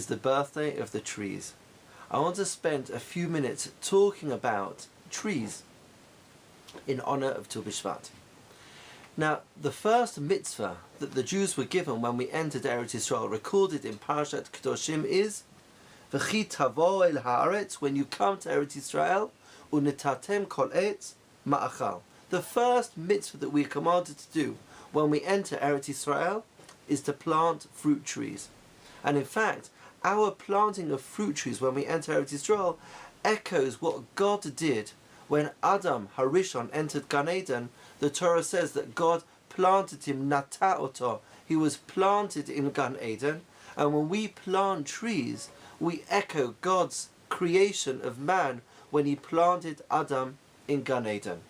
the birthday of the trees. I want to spend a few minutes talking about trees in honor of Tu Bishvat. Now, the first mitzvah that the Jews were given when we entered Eretz Yisrael, recorded in Parashat Kedoshim, is V'chi tavo el haaretz, when you come to Eretz Yisrael, unitatem kol etz ma'achal. The first mitzvah that we are commanded to do when we enter Eretz Yisrael is to plant fruit trees. And in fact, our planting of fruit trees when we enter Eretz Yisrael echoes what God did when Adam Harishon entered Gan Eden. The Torah says that God planted him, nata'oto. He was planted in Gan Eden. And when we plant trees, we echo God's creation of man when he planted Adam in Gan Eden.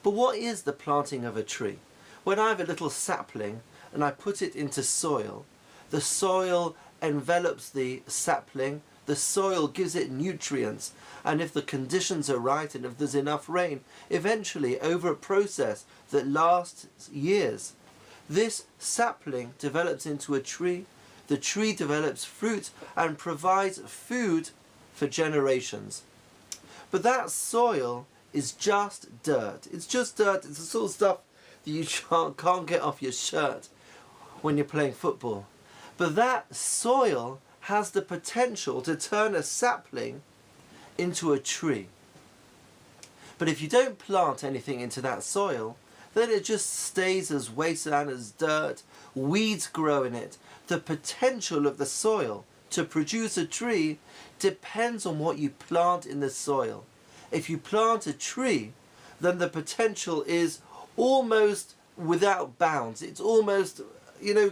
But what is the planting of a tree? When I have a little sapling and I put it into soil, the soil envelops the sapling, the soil gives it nutrients, and if the conditions are right and if there's enough rain, eventually over a process that lasts years, this sapling develops into a tree, the tree develops fruit and provides food for generations. But that soil is just dirt. It's just dirt. It's the sort of stuff that you can't get off your shirt when you're playing football. But that soil has the potential to turn a sapling into a tree. But if you don't plant anything into that soil, then it just stays as wasteland, as dirt, weeds grow in it. The potential of the soil to produce a tree depends on what you plant in the soil. If you plant a tree, then the potential is almost without bounds. It's almost,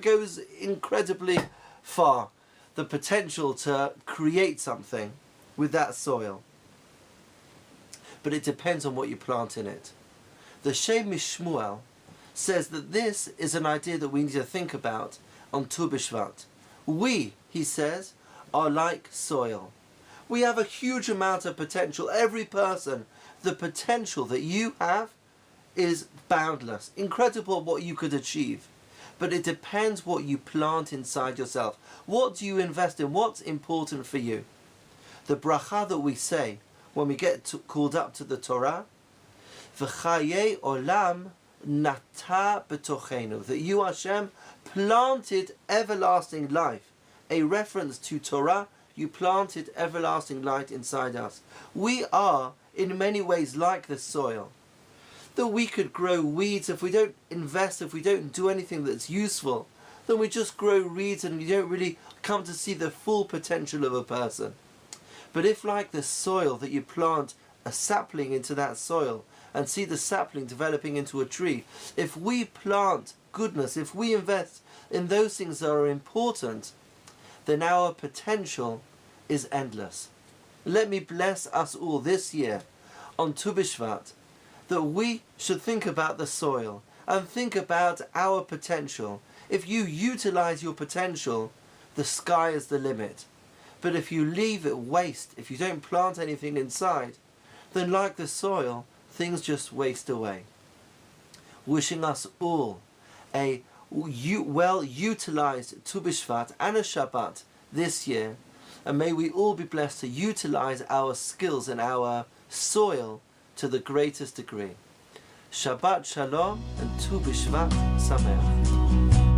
goes incredibly far. The potential to create something with that soil. But it depends on what you plant in it. The Shem Mishmuel says that this is an idea that we need to think about on Tu Bishvat. We, he says, are like soil. We have a huge amount of potential. Every person, the potential that you have is boundless. Incredible what you could achieve. But it depends what you plant inside yourself. What do you invest in? What's important for you? The bracha that we say when we get called up to the Torah, V'chaye olam nata betochenu, that you, Hashem, planted everlasting life. A reference to Torah, you planted everlasting light inside us. We are, in many ways, like the soil. That we could grow weeds if we don't invest, if we don't do anything that's useful, then we just grow weeds and you don't really come to see the full potential of a person. But if, like the soil, that you plant a sapling into that soil and see the sapling developing into a tree, if we plant goodness, if we invest in those things that are important, then our potential is endless. Let me bless us all this year on Tu Bishvat, that we should think about the soil and think about our potential. If you utilize your potential, the sky is the limit. But if you leave it waste, if you don't plant anything inside, then like the soil, things just waste away. Wishing us all a well-utilized Tu Bishvat and a Shabbat this year, and may we all be blessed to utilize our skills and our soil to the greatest degree. Shabbat Shalom and Tu Bishvat Sameach.